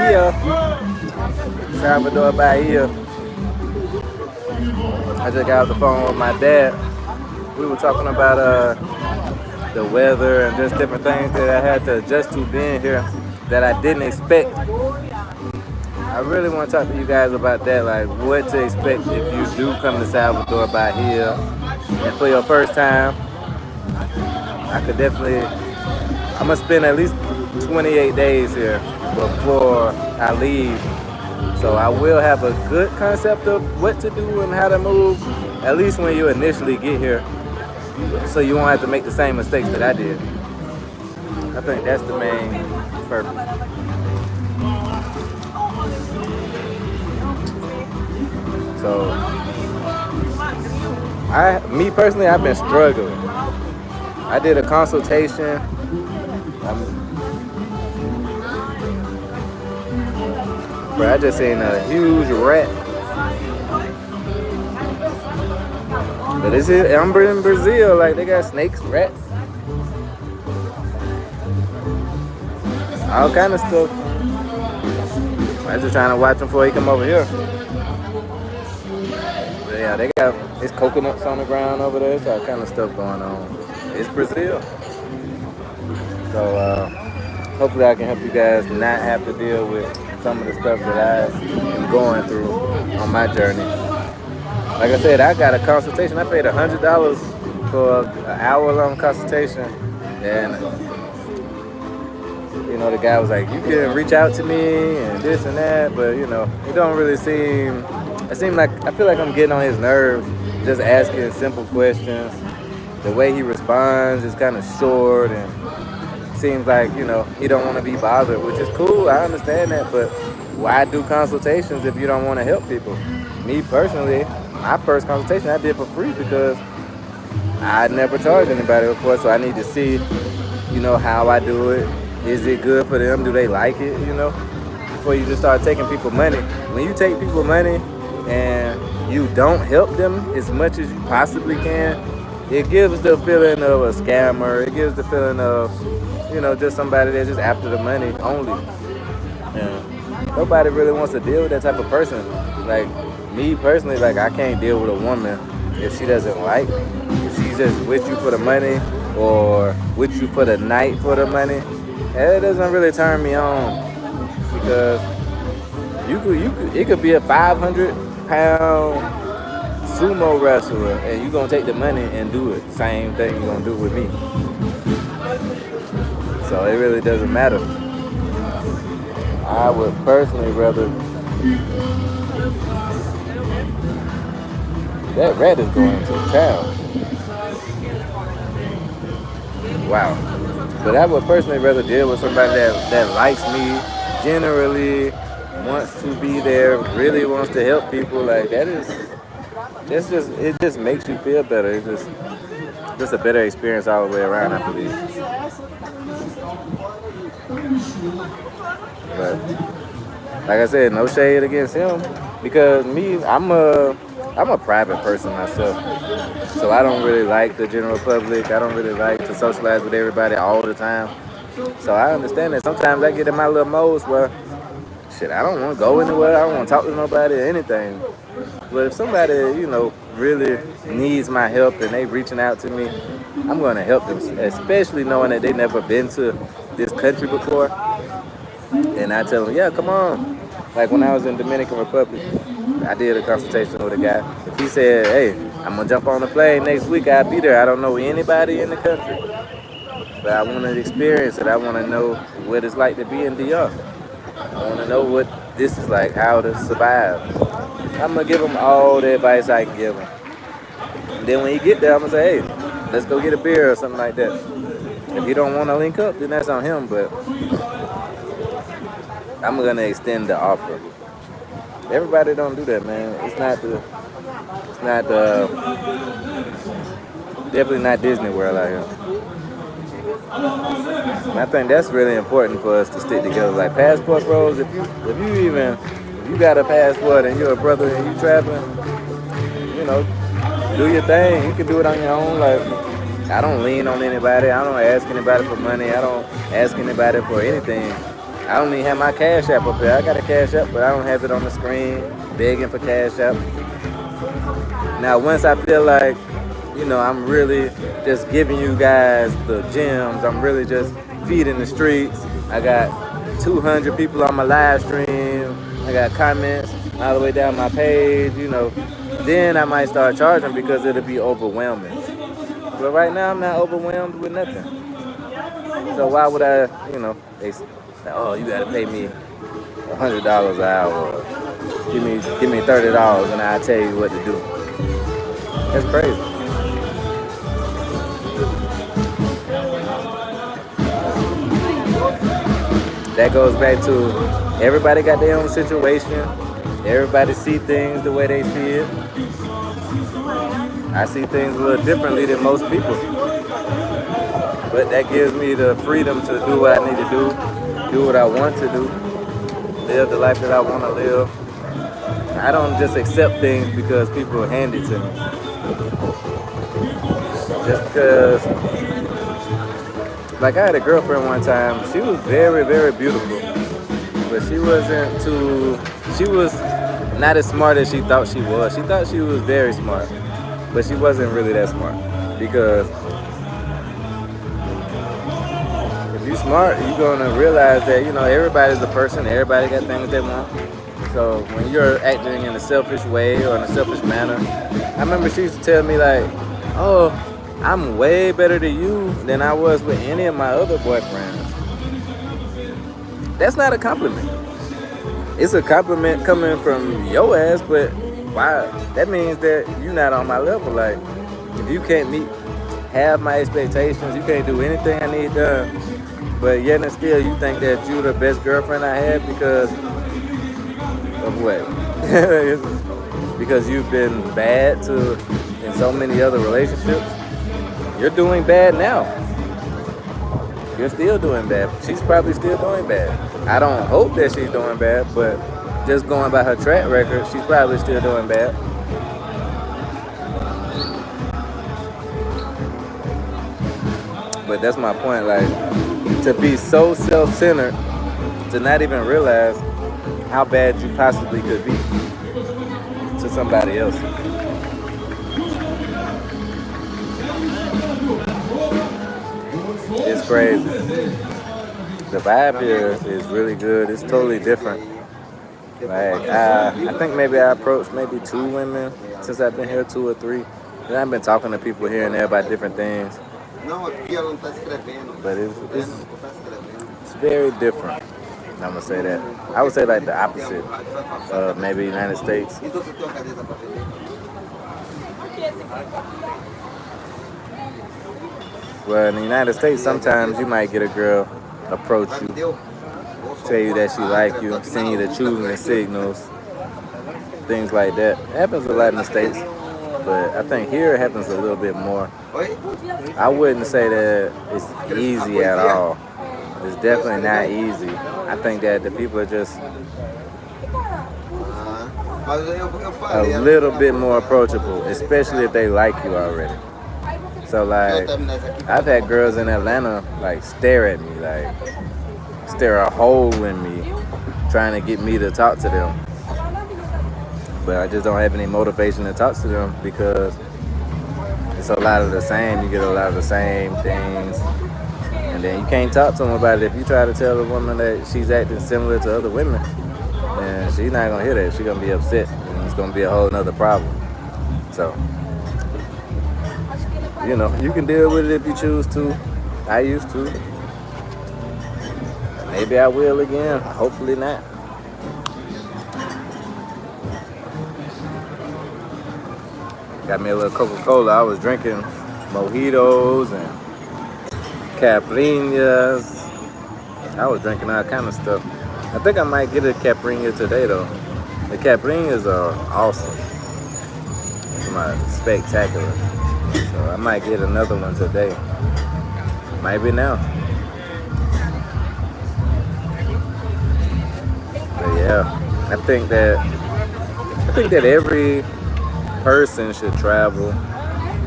Bahia, Salvador, Bahia. I just got off the phone with my dad. We were talking about the weather and just different things that I had to adjust to being here that I didn't expect. I really want to talk to you guys about that, like what to expect if you do come to Salvador, Bahia, and for your first time. I could definitely, I'm gonna spend at least 28 days here before I leave. So I will have a good concept of what to do and how to move, at least when you initially get here, so you won't have to make the same mistakes that I did. I think that's the main purpose. So me personally, I've been struggling. I did a consultation. Bro, I just seen a huge rat. But I'm in Brazil, like they got snakes, rats, all kind of stuff. I'm just trying to watch him before he come over here. But yeah, they got it's coconuts on the ground over there. It's all kind of stuff going on. It's Brazil. So hopefully I can help you guys not have to deal with some of the stuff that I am going through on my journey. Like I said, I got a consultation. I paid $100 for an hour-long consultation, and the guy was like, "You can reach out to me and this and that," but it don't really seem. It seems like I feel like I'm getting on his nerves, just asking simple questions. The way he responds is kind of short and seems like he don't want to be bothered, which is cool. I understand that, but why do consultations if you don't want to help people? Me personally, my first consultation I did for free because I never charged anybody before, so I need to see how I do it. Is it good for them? Do they like it? Before you just start taking people money. When you take people money and you don't help them as much as you possibly can, it gives the feeling of a scammer. It gives the feeling of just somebody that's just after the money only. And nobody really wants to deal with that type of person. Like me personally, like I can't deal with a woman if she doesn't like me. If she's just with you for the money or with you for the night for the money, it doesn't really turn me on because it could be a 500-pound sumo wrestler and you gonna take the money and do it. Same thing you're gonna do with me. So it really doesn't matter. I would personally rather. That rat is going to town. Wow. But I would personally rather deal with somebody that likes me, generally wants to be there, really wants to help people. Like it just makes you feel better. It's just a better experience all the way around, I believe. But like I said, no shade against him because me, I'm a private person myself, so I don't really like the general public. I don't really like to socialize with everybody all the time. So I understand that sometimes I get in my little modes where shit, I don't want to go anywhere. I don't want to talk to nobody or anything. But if somebody, really needs my help and they reaching out to me, I'm going to help them, especially knowing that they never been to this country before. And I tell them, yeah, come on. Like when I was in Dominican Republic, I did a consultation with a guy. If he said, hey, I'm going to jump on the plane next week, I'll be there. I don't know anybody in the country. But I want to experience it. I want to know what it's like to be in DR. I want to know what this is like, how to survive. I'm going to give him all the advice I can give him. And then when you get there, I'm going to say, hey, let's go get a beer or something like that. If he don't want to link up, then that's on him. But I'm going to extend the offer. Everybody don't do that, man. Definitely not Disney World out here. And I think that's really important for us to stick together. Like passport bros, if you got a passport and you're a brother and you traveling, do your thing. You can do it on your own. Like I don't lean on anybody. I don't ask anybody for money. I don't ask anybody for anything. I don't even have my Cash App up there. I got a Cash App, but I don't have it on the screen begging for Cash App. Now, once I feel like, I'm really just giving you guys the gems, I'm really just feeding the streets. I got 200 people on my live stream. I got comments all the way down my page, then I might start charging because it'll be overwhelming. But right now, I'm not overwhelmed with nothing. So why would I, they say, oh, you got to pay me $100 an hour. Or give me $30 and I'll tell you what to do. That's crazy. That goes back to everybody got their own situation. Everybody see things the way they see it. I see things a little differently than most people. But that gives me the freedom to do what I need to do what I want to do, live the life that I want to live. I don't just accept things because people hand it to me. Just because, like I had a girlfriend one time, she was very, very beautiful, but she was not as smart as she thought she was. She thought she was very smart, but she wasn't really that smart. Because if you're smart, you're gonna realize that everybody's a person. Everybody got things they want. So when you're acting in a selfish way or in a selfish manner, I remember she used to tell me like, "Oh, I'm way better to you than I was with any of my other boyfriends." That's not a compliment. It's a compliment coming from your ass, but why? That means that you're not on my level. Like, if you can't meet half my expectations, you can't do anything I need done, but yet and still you think that you're the best girlfriend I had because of what? Because you've been bad in so many other relationships. You're doing bad now. You're still doing bad. She's probably still doing bad. I don't hope that she's doing bad, but just going by her track record, she's probably still doing bad. But that's my point, like, to be so self-centered, to not even realize how bad you possibly could be to somebody else. It's crazy. The vibe here is really good. It's totally different. Like I think maybe I approached maybe 2 women since I've been here, 2 or 3. And I've been talking to people here and there about different things. But it's very different. I'm gonna say that. I would say like the opposite of maybe United States. Well, in the United States, sometimes you might get a girl approach you, tell you that she like you, send you the choosing signals, things like that. It happens a lot in the States, but I think here it happens a little bit more. I wouldn't say that it's easy at all. It's definitely not easy. I think that the people are just a little bit more approachable, especially if they like you already. So like, I've had girls in Atlanta like stare at me, like stare a hole in me, trying to get me to talk to them. But I just don't have any motivation to talk to them because it's a lot of the same. You get a lot of the same things. And then you can't talk to them about it. If you try to tell a woman that she's acting similar to other women, then she's not going to hear that. She's going to be upset. And it's going to be a whole nother problem. So, you can deal with it if you choose to. I used to. Maybe I will again. Hopefully not. Got me a little Coca-Cola. I was drinking mojitos and Caipirinhas. I was drinking all kind of stuff. I think I might get a Caipirinha today though. The Caipirinhas are awesome. It's spectacular. So I might get another one today. Maybe now. But yeah, I think that every person should travel.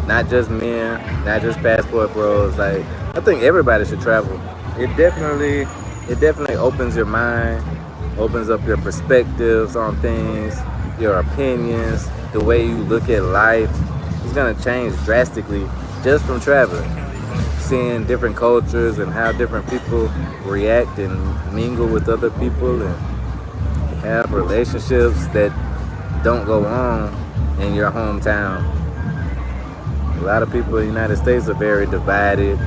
Not just men, not just passport bros. Like, I think everybody should travel. It definitely it definitely opens your mind, opens up your perspectives on things, your opinions, the way you look at life. It's gonna change drastically just from traveling, seeing different cultures and how different people react and mingle with other people and have relationships that don't go on in your hometown. A lot of people in the United States are very divided,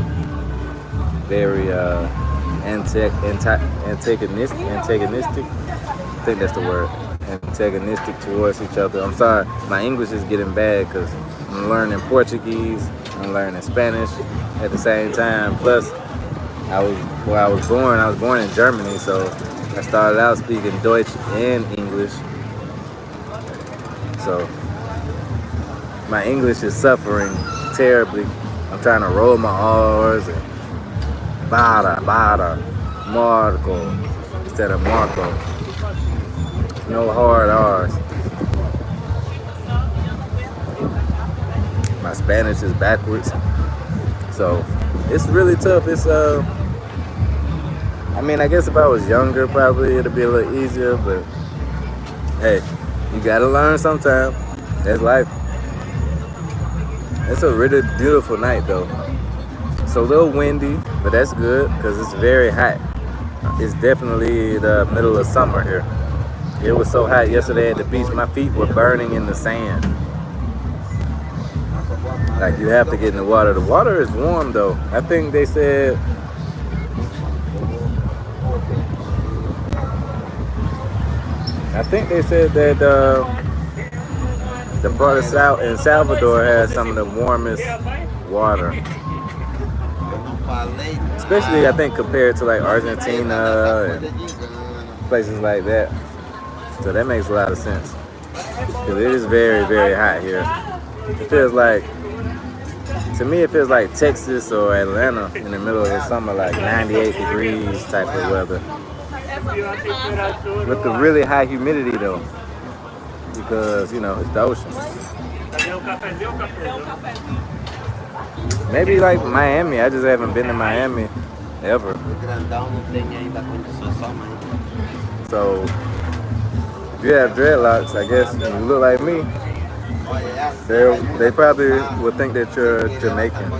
very antagonistic. I think that's the word. Antagonistic towards each other. I'm sorry, my English is getting bad because I'm learning Portuguese, I'm learning Spanish at the same time. Plus, I was born in Germany, so I started out speaking Deutsch and English. So my English is suffering terribly. I'm trying to roll my R's and Barra, Marco instead of Marco. No hard R's. My Spanish is backwards. So it's really tough. I mean, I guess if I was younger, probably it'd be a little easier, but hey, you gotta learn sometime. That's life. It's a really beautiful night though. It's a little windy, but that's good because it's very hot. It's definitely the middle of summer here. It was so hot yesterday at the beach, my feet were burning in the sand. Like you have to get in the water. The water is warm though. I think they said that the part of in Salvador has some of the warmest water. Especially I think compared to like Argentina and places like that. So that makes a lot of sense. Because it is very, very hot here. It feels like, to me it feels like Texas or Atlanta in the middle of the summer, like 98 degrees type of weather. With the really high humidity though. Because, you know, it's the ocean. Maybe like Miami. I just haven't been to Miami ever. So if you have dreadlocks, I guess, and you look like me, they probably would think that you're Jamaican.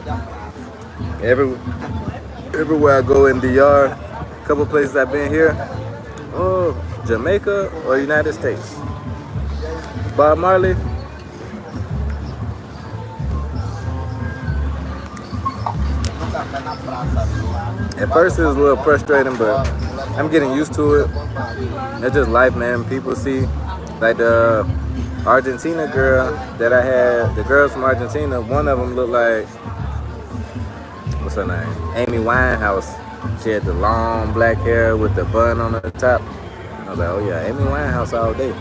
Everywhere I go in DR, a couple places I've been here, oh, Jamaica or United States. Bob Marley. At first it was a little frustrating, but I'm getting used to it. It's just life, man. People see, like the Argentina girl that I had, the girls from Argentina, one of them looked like, what's her name? Amy Winehouse. She had the long black hair with the bun on the top. I was like, oh yeah, Amy Winehouse all day.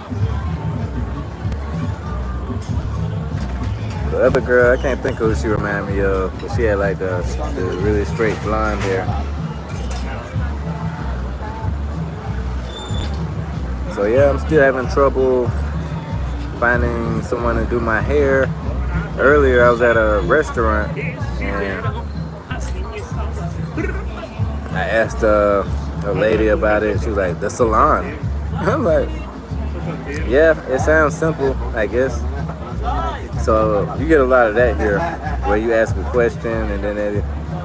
The other girl, I can't think of who she reminded me of, but she had like the really straight blonde hair. So yeah, I'm still having trouble finding someone to do my hair. Earlier I was at a restaurant and I asked a lady about it. She was like, the salon. I'm like, yeah, it sounds simple, I guess. So you get a lot of that here, where you ask a question and then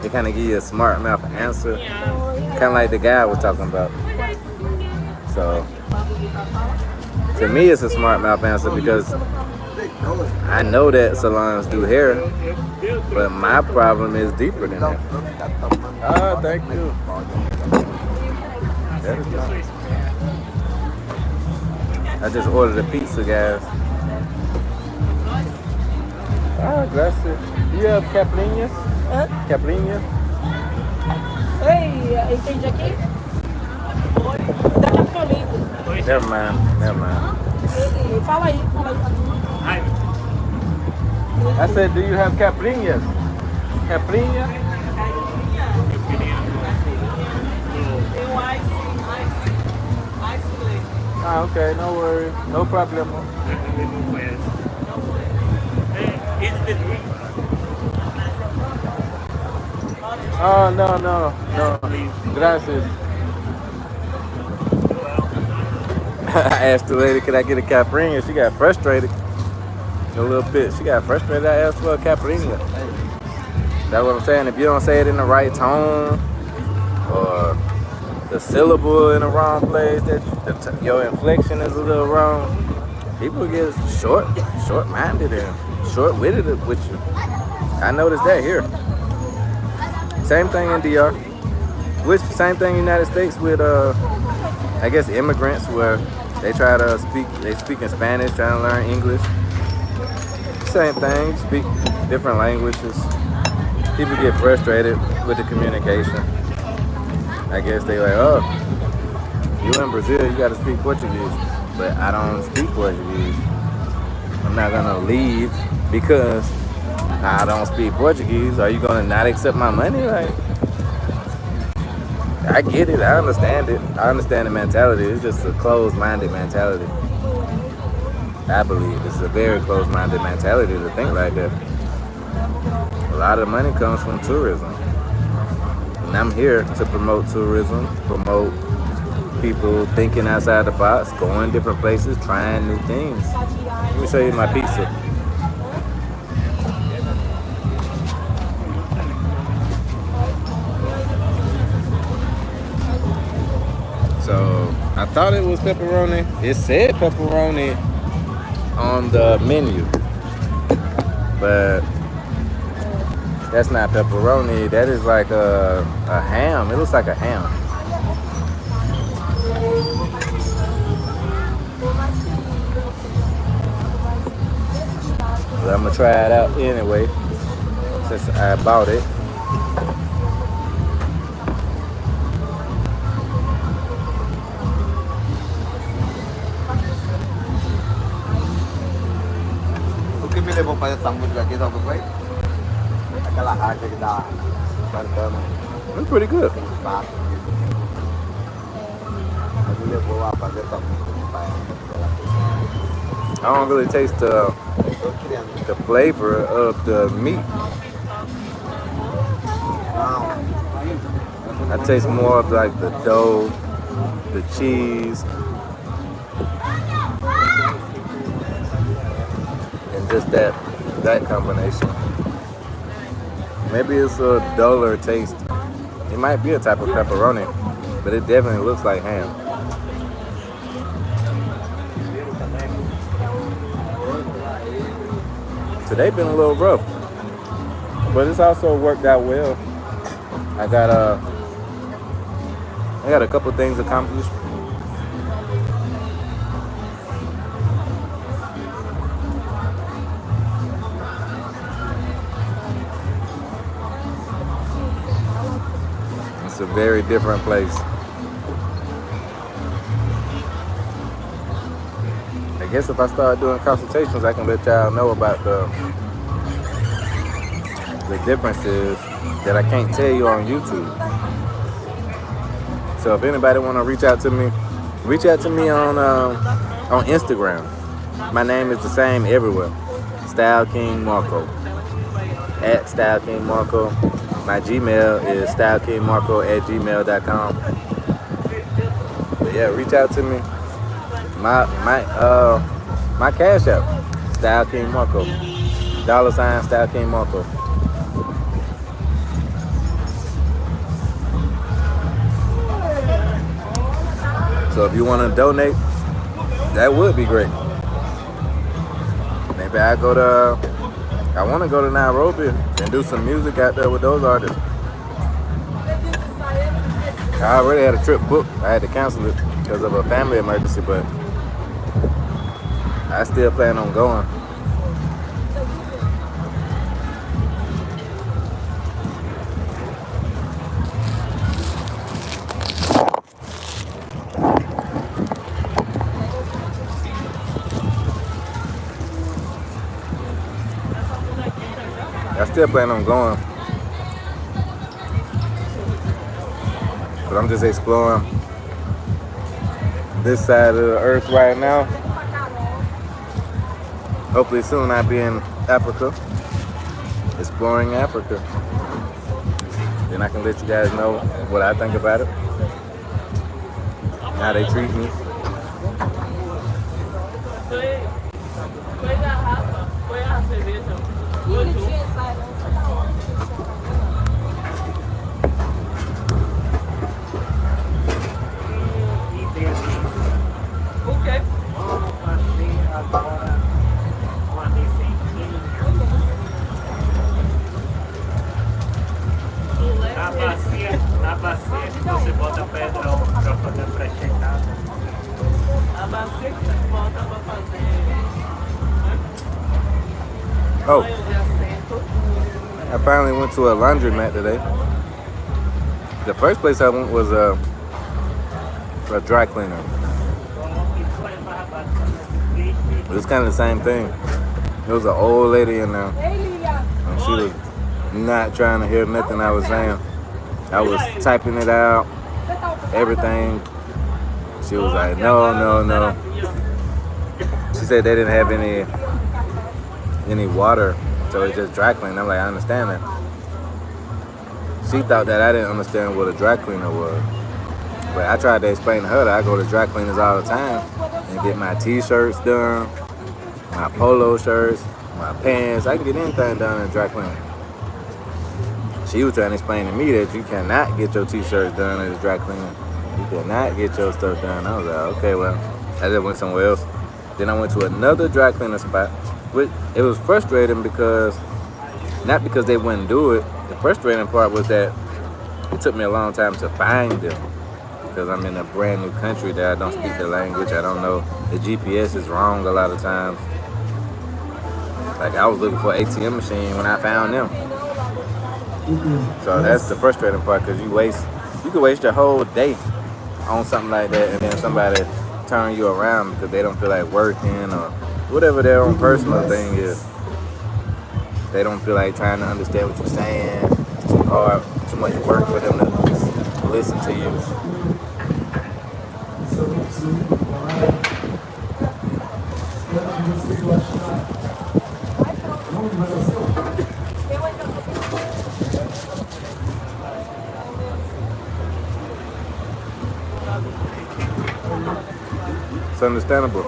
they kind of give you a smart mouth answer, kind of like the guy I was talking about. So to me, it's a smart mouth answer because I know that salons do hair, but my problem is deeper than that. Ah, thank you. That is nice. I just ordered a pizza, guys. Ah, gracias. Do you have caipirinhas? Caipirinha? Ei, entende aqui? Daqui a pouco eu ligo. Never mind. Fala aí. I said, do you have caipirinhas? Caipirinha? Ah, okay, no worries. No problem. Oh, no. Gracias. I asked the lady, could I get a caipirinha? She got frustrated a little bit. She got frustrated. I asked for a caipirinha. That's what I'm saying. If you don't say it in the right tone or the syllable in the wrong place, your inflection is a little wrong, people get short-minded and short-witted with you. I noticed that here. Same thing in DR. Which same thing in the United States with I guess immigrants where they speak in Spanish, trying to learn English. Same thing, speak different languages. People get frustrated with the communication. I guess they like, oh, you in Brazil, you gotta speak Portuguese. But I don't speak Portuguese. I'm not gonna leave because I don't speak Portuguese. Are you gonna not accept my money? Like, I get it, I understand it. I understand the mentality. It's just a closed-minded mentality. I believe it's a very closed-minded mentality to think like that. A lot of money comes from tourism. And I'm here to promote tourism, promote people thinking outside the box, going different places, trying new things. Let me show you my pizza. So I thought it was pepperoni. It said pepperoni on the menu, but that's not pepperoni. That is like a ham. It looks like a ham. But I'm gonna try it out anyway, since I bought it. O que me levou para essa música aqui, sabe o que foi? Aquela rádio que dá cantando It's pretty good. espaço. Me levou a fazer essa música. I don't really taste the flavor of the meat. I taste more of like the dough, the cheese, and just that combination. Maybe it's a duller taste. It might be a type of pepperoni, but it definitely looks like ham. Today been a little rough, but it's also worked out well. I got a couple things accomplished. It's a very different place. I guess if I start doing consultations, I can let y'all know about the differences that I can't tell you on YouTube. So if anybody want to reach out to me on Instagram. My name is the same everywhere. StyleKing Marco. At StyleKing Marco. My Gmail is stylekingmarco@gmail.com. But yeah, reach out to me. My Cash App, StyleKing Marco. $ StyleKing Marco. So if you want to donate, that would be great. Maybe I want to go to Nairobi and do some music out there with those artists. I already had a trip booked. I had to cancel it because of a family emergency, but I still plan on going. I still plan on going, but I'm just exploring this side of the earth right now. Hopefully soon I'll be in Africa, exploring Africa. Then I can let you guys know what I think about it, how they treat me. O quê? Vamos fazer agora uma receitinha. Na bacia que você bota pedrão pra fazer a pré-checada. A bacia que você bota pra fazer. Oh, Banho de assento. I finally went to a laundromat today. The first place I went was a dry cleaner. It was kind of the same thing. There was an old lady in there, Ei, Lia. and she was not trying to hear nothing I was saying. I was typing it out, Você tá ocupada? everything. She was like, no, no, no. She said they didn't have any water, so it's just dry cleaning. I'm like, I understand that. She thought that I didn't understand what a dry cleaner was. But I tried to explain to her that I go to dry cleaners all the time and get my t-shirts done, my polo shirts, my pants. I can get anything done in dry cleaner. She was trying to explain to me that you cannot get your t-shirts done at a dry cleaner. You cannot get your stuff done. I was like, okay, well, I just went somewhere else. Then I went to another dry cleaner spot. Which it was frustrating because, not because they wouldn't do it. The frustrating part was that it took me a long time to find them because I'm in a brand new country that I don't speak the language. I don't know. The GPS is wrong a lot of times. Like I was looking for an ATM machine when I found them. So that's the frustrating part because you could waste your whole day on something like that and then somebody turn you around because they don't feel like working or whatever their own personal thing is. They don't feel like trying to understand what you're saying. It's too hard, too much work for them to listen to you. It's understandable.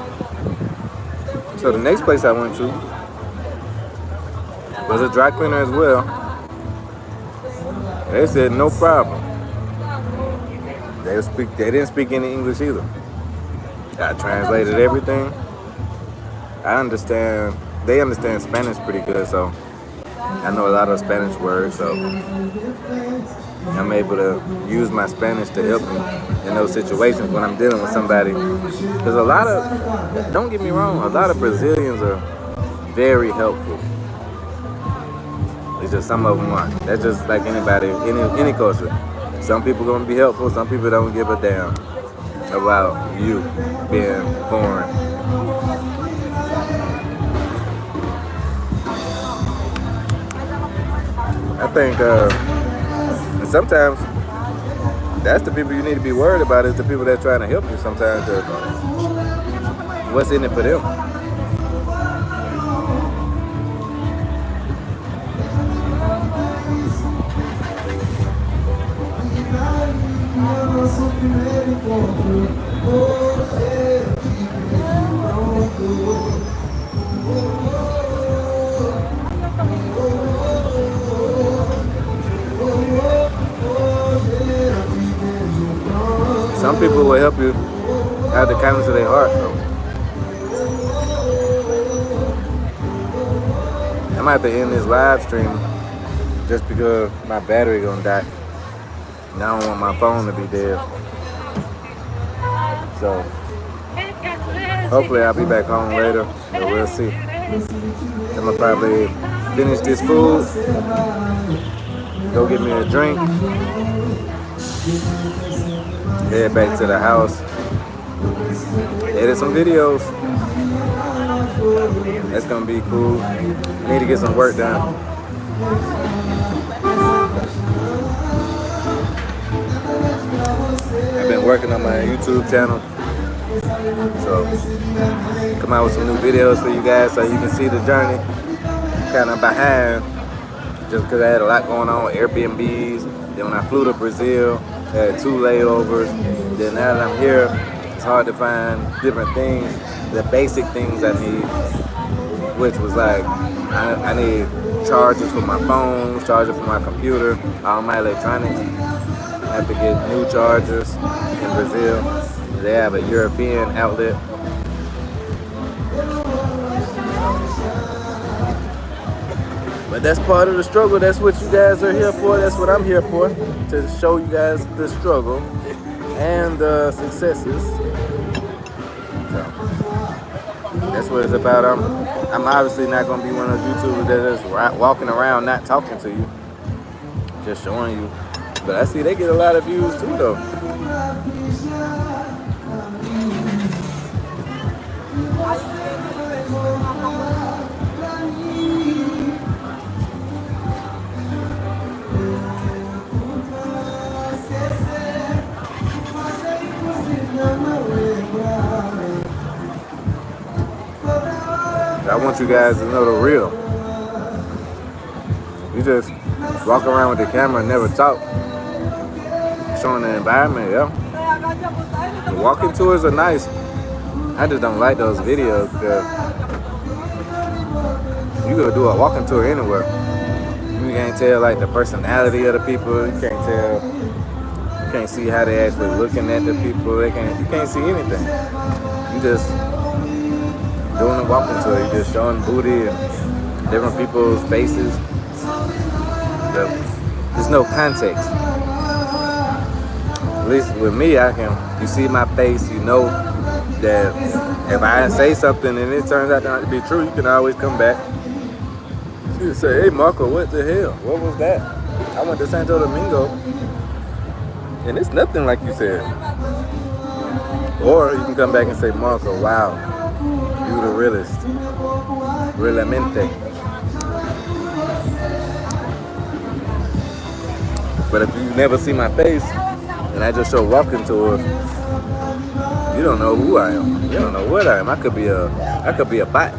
So the next place I went to was a dry cleaner as well. They said no problem. They didn't speak any English either. I translated everything. I understand. They understand Spanish pretty good, so I know a lot of Spanish words. So I'm able to use my Spanish to help me in those situations when I'm dealing with somebody. Because don't get me wrong, a lot of Brazilians are very helpful. It's just some of them aren't. That's just like anybody, any culture. Some people gonna be helpful, some people don't give a damn about you being foreign. I think and sometimes that's the people you need to be worried about is the people that are trying to help you sometimes. What's in it for them? Some people will help you out of the kindness of their heart. I might have to end this live stream just because my battery gonna die. And I don't want my phone to be dead. So hopefully I'll be back home later, but we'll see. I'm gonna probably finish this food, go get me a drink, head back to the house, edit some videos. That's gonna be cool. I need to get some work done. I've been working on my YouTube channel, so come out with some new videos for you guys so you can see the journey. Kind of behind just because I had a lot going on with Airbnbs. Then when I flew to Brazil, I had 2 layovers. Then now that I'm here, it's hard to find different things, the basic things I need, which was like, I need chargers for my phone, charger for my computer, all my electronics. I have to get new chargers in Brazil. They have a European outlet. But that's part of the struggle. That's what you guys are here for. That's what I'm here for. To show you guys the struggle and the successes. So that's what it's about. I'm obviously not going to be one of those YouTubers that is walking around not talking to you. Just showing you. But I see they get a lot of views too though. I want you guys to know the real. You just walk around with the camera and never talk. Showing the environment, yeah. The walking tours are nice. I just don't like those videos because you could do a walking tour anywhere. You can't tell like the personality of the people. You can't tell. You can't see how they actually looking at the people. You can't see anything. You just doing a walking tour. You just showing booty and different people's faces. There's no context. At least with me, you see my face, you know that if I say something and it turns out not to be true, you can always come back. You say, hey Marco, what the hell? What was that? I went to Santo Domingo and it's nothing like you said. Or you can come back and say, Marco, wow, you the realest. Realmente. But if you never see my face, and I just show walking tours, you don't know who I am. You don't know what I am. I could be a bot.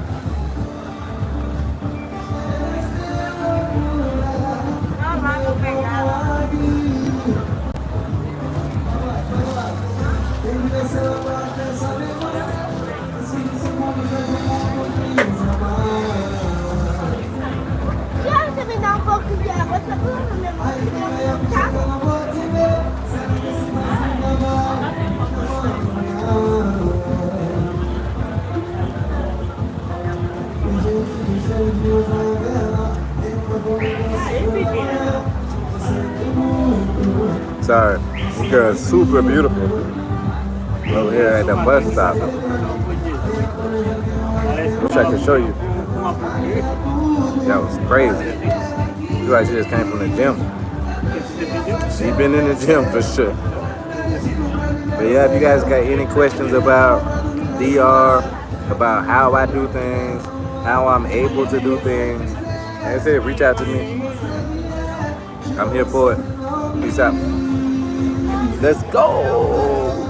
Sorry, this girl is super beautiful. Over here at the bus stop. Wish I could show you. That was crazy. Looks like she just came from the gym. She been in the gym for sure. But yeah, if you guys got any questions about DR, about how I do things, how I'm able to do things, like I said, reach out to me. I'm here for it. Peace out. Let's go.